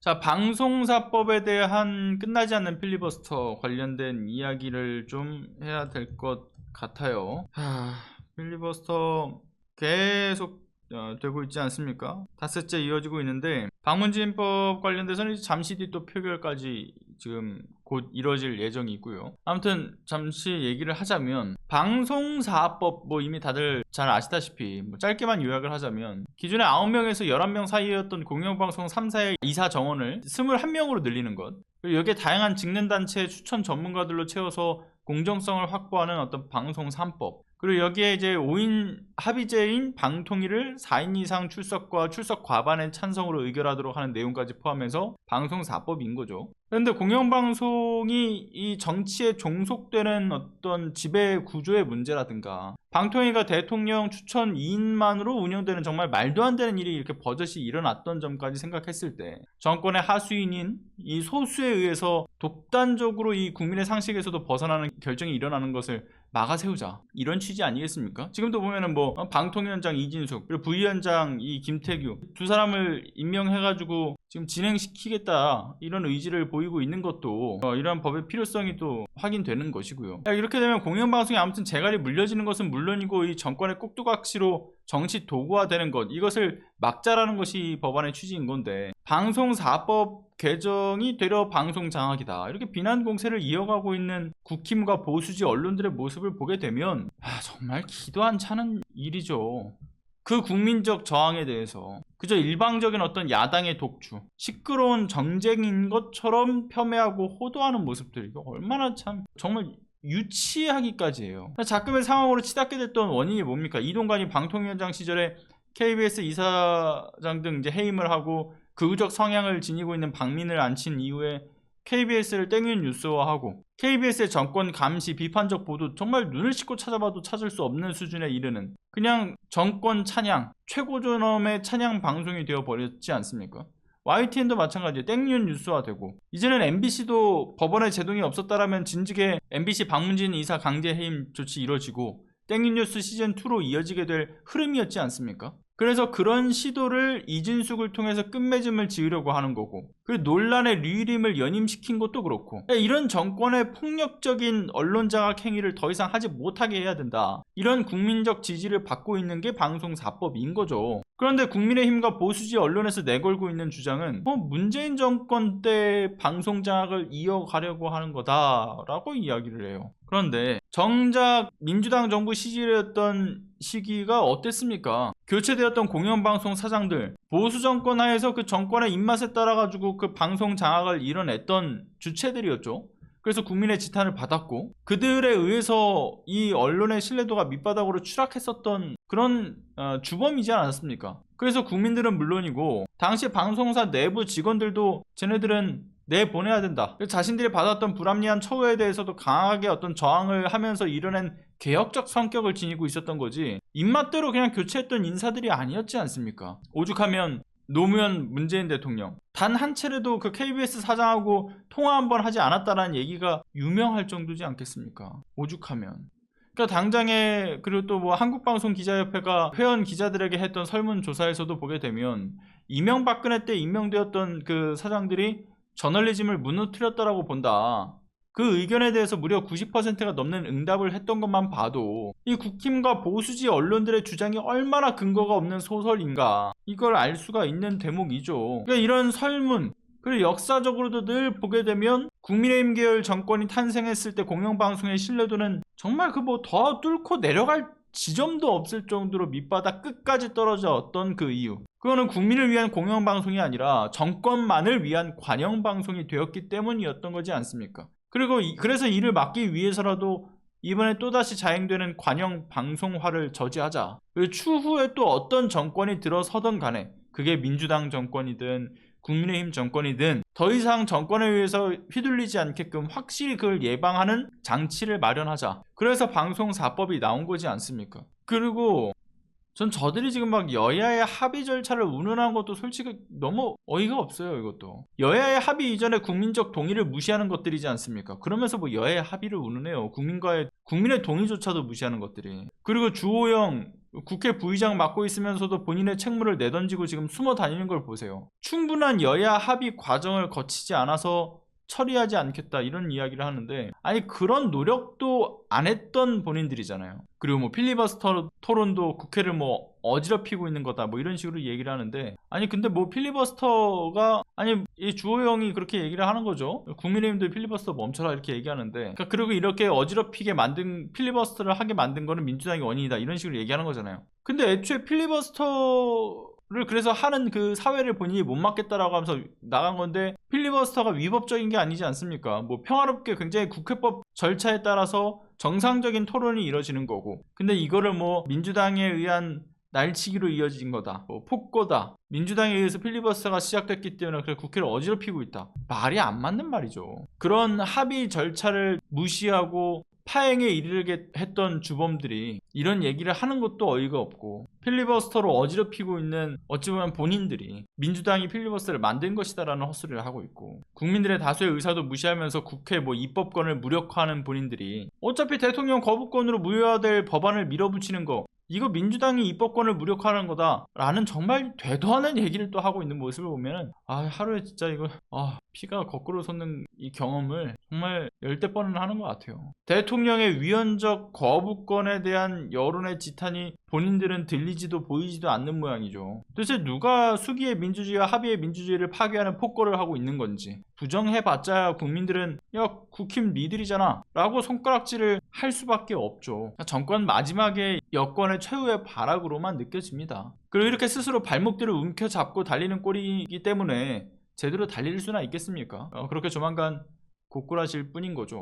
자, 방송사법에 대한 끝나지 않는 필리버스터 관련된 이야기를 좀 해야 될 것 같아요. 필리버스터 계속 되고 있지 않습니까? 닷새째 이어지고 있는데, 방문진법 관련돼서는 잠시 뒤 또 표결까지 지금 곧 이뤄질 예정이 있고요. 아무튼 잠시 얘기를 하자면, 방송사법 이미 다들 잘 아시다시피 짧게만 요약을 하자면, 기존에 9명에서 11명 사이였던 공영방송 3사의 이사 정원을 21명으로 늘리는 것, 그리고 여기에 다양한 직능단체 추천 전문가들로 채워서 공정성을 확보하는 어떤 방송 3법, 그리고 여기에 이제 5인 합의제인 방통위를 4인 이상 출석과 출석 과반의 찬성으로 의결하도록 하는 내용까지 포함해서 방송사법인 거죠. 그런데 공영방송이 이 정치에 종속되는 어떤 지배 구조의 문제라든가, 방통위가 대통령 추천 2인만으로 운영되는 정말 말도 안 되는 일이 이렇게 버젓이 일어났던 점까지 생각했을 때, 정권의 하수인인 이 소수에 의해서 독단적으로 이 국민의 상식에서도 벗어나는 결정이 일어나는 것을 막아세우자, 이런 취지 아니겠습니까? 지금도 보면은 방통위원장 이진숙, 그리고 부위원장 이 김태규 두 사람을 임명해가지고 지금 진행시키겠다, 이런 의지를 보이고 있는 것도 이러한 법의 필요성이 또 확인되는 것이고요. 이렇게 되면 공영방송이 아무튼 재갈이 물려지는 것은 물론이고, 이 정권의 꼭두각시로 정치 도구화되는 것, 이것을 막자라는 것이 법안의 취지인 건데, 방송사법 개정이 되려 방송장악이다, 이렇게 비난 공세를 이어가고 있는 국힘과 보수지 언론들의 모습을 보게 되면 정말 기도 안 차는 일이죠. 그 국민적 저항에 대해서 그저 일방적인 어떤 야당의 독주, 시끄러운 정쟁인 것처럼 폄훼하고 호도하는 모습들이 얼마나 참 정말 유치하기까지 해요. 자금의 상황으로 치닫게 됐던 원인이 뭡니까? 이동관이 방통위원장 시절에 KBS 이사장 등 이제 해임을 하고 극우적 성향을 지니고 있는 박민을 앉힌 이후에 KBS를 땡윤 뉴스화하고, KBS의 정권 감시, 비판적 보도, 정말 눈을 씻고 찾아봐도 찾을 수 없는 수준에 이르는 그냥 정권 찬양, 최고존엄의 찬양 방송이 되어버렸지 않습니까? YTN도 마찬가지예요. 땡윤 뉴스화되고, 이제는 MBC도 법원의 제동이 없었다라면 진즉에 MBC 방문진 이사 강제 해임 조치 이뤄지고 땡윤 뉴스 시즌2로 이어지게 될 흐름이었지 않습니까? 그래서 그런 시도를 이진숙을 통해서 끝맺음을 지으려고 하는 거고, 그 논란의 류일임을 연임시킨 것도 그렇고, 이런 정권의 폭력적인 언론장악 행위를 더 이상 하지 못하게 해야 된다, 이런 국민적 지지를 받고 있는 게 방송사법인 거죠. 그런데 국민의힘과 보수지 언론에서 내걸고 있는 주장은 문재인 정권 때 방송장악을 이어가려고 하는 거다라고 이야기를 해요. 그런데 정작 민주당 정부 시절이었던 시기가 어땠습니까? 교체되었던 공영방송 사장들, 보수 정권 하에서 그 정권의 입맛에 따라가지고 그 방송 장악을 이뤄냈던 주체들이었죠. 그래서 국민의 지탄을 받았고, 그들에 의해서 이 언론의 신뢰도가 밑바닥으로 추락했었던 그런 주범이지 않았습니까? 그래서 국민들은 물론이고 당시 방송사 내부 직원들도 쟤네들은 내보내야 된다, 자신들이 받았던 불합리한 처우에 대해서도 강하게 어떤 저항을 하면서 이뤄낸 개혁적 성격을 지니고 있었던 거지, 입맛대로 그냥 교체했던 인사들이 아니었지 않습니까? 오죽하면 노무현 문재인 대통령 단 한 차례도 그 KBS 사장하고 통화 한번 하지 않았다라는 얘기가 유명할 정도지 않겠습니까? 오죽하면. 그러니까 당장에, 그리고 또 한국방송 기자협회가 회원 기자들에게 했던 설문조사에서도 보게 되면, 이명박근혜 때 임명되었던 그 사장들이 저널리즘을 무너뜨렸다라고 본다, 그 의견에 대해서 무려 90%가 넘는 응답을 했던 것만 봐도 이 국힘과 보수지 언론들의 주장이 얼마나 근거가 없는 소설인가, 이걸 알 수가 있는 대목이죠. 그러니까 이런 설문, 그리고 역사적으로도 늘 보게 되면 국민의힘 계열 정권이 탄생했을 때 공영방송의 신뢰도는 정말 더 뚫고 내려갈 지점도 없을 정도로 밑바닥 끝까지 떨어졌던 그 이유, 그거는 국민을 위한 공영방송이 아니라 정권만을 위한 관영방송이 되었기 때문이었던 거지 않습니까? 그리고 그래서 이를 막기 위해서라도 이번에 또다시 자행되는 관영 방송화를 저지하자, 그리고 추후에 또 어떤 정권이 들어서던 간에, 그게 민주당 정권이든 국민의힘 정권이든 더 이상 정권에 의해서 휘둘리지 않게끔 확실히 그걸 예방하는 장치를 마련하자, 그래서 방송사법이 나온 거지 않습니까? 그리고 전 저들이 지금 여야의 합의 절차를 운운한 것도 솔직히 너무 어이가 없어요. 이것도 여야의 합의 이전에 국민적 동의를 무시하는 것들이지 않습니까? 그러면서 여야의 합의를 운운해요. 국민의 동의조차도 무시하는 것들이. 그리고 주호영 국회 부의장 맡고 있으면서도 본인의 책무를 내던지고 지금 숨어 다니는 걸 보세요. 충분한 여야 합의 과정을 거치지 않아서 처리하지 않겠다 이런 이야기를 하는데, 아니 그런 노력도 안 했던 본인들이잖아요. 그리고 뭐 필리버스터 토론도 국회를 뭐 어지럽히고 있는 거다 뭐 이런 식으로 얘기를 하는데, 아니 근데 뭐 필리버스터가, 아니 이 주호영이 그렇게 얘기를 하는 거죠. 국민의힘도 필리버스터 멈춰라 이렇게 얘기하는데, 그러니까 그리고 이렇게 어지럽히게 만든, 필리버스터를 하게 만든 거는 민주당이 원인이다 이런 식으로 얘기하는 거잖아요. 근데 애초에 필리버스터를 그래서 하는 그 사회를 본인이 못 막겠다라고 하면서 나간 건데, 필리버스터가 위법적인 게 아니지 않습니까? 뭐 평화롭게 굉장히 국회법 절차에 따라서 정상적인 토론이 이루어지는 거고, 근데 이거를 뭐 민주당에 의한 날치기로 이어진 거다, 뭐 폭거다, 민주당에 의해서 필리버스터가 시작됐기 때문에 그래 국회를 어지럽히고 있다, 말이 안 맞는 말이죠. 그런 합의 절차를 무시하고 파행에 이르게 했던 주범들이 이런 얘기를 하는 것도 어이가 없고, 필리버스터로 어지럽히고 있는 어찌 보면 본인들이 민주당이 필리버스터를 만든 것이다라는 헛소리를 하고 있고, 국민들의 다수의 의사도 무시하면서 국회 뭐 입법권을 무력화하는 본인들이 어차피 대통령 거부권으로 무효화될 법안을 밀어붙이는 거, 이거 민주당이 입법권을 무력화하는 거다 라는 정말 되도 않은 얘기를 또 하고 있는 모습을 보면, 하루에 진짜 이거 피가 거꾸로 솟는 이 경험을 정말 열대 번은 하는 것 같아요. 대통령의 위헌적 거부권에 대한 여론의 지탄이 본인들은 들리지도 보이지도 않는 모양이죠. 도대체 누가 수기의 민주주의와 합의의 민주주의를 파괴하는 폭거를 하고 있는 건지, 부정해봤자 국민들은 야 국힘 니들이잖아 라고 손가락질을 할 수밖에 없죠. 정권 마지막에 여권의 최후의 발악으로만 느껴집니다. 그리고 이렇게 스스로 발목들을 움켜잡고 달리는 꼴이기 때문에 제대로 달릴 수나 있겠습니까? 그렇게 조만간 고꾸라질 뿐인 거죠.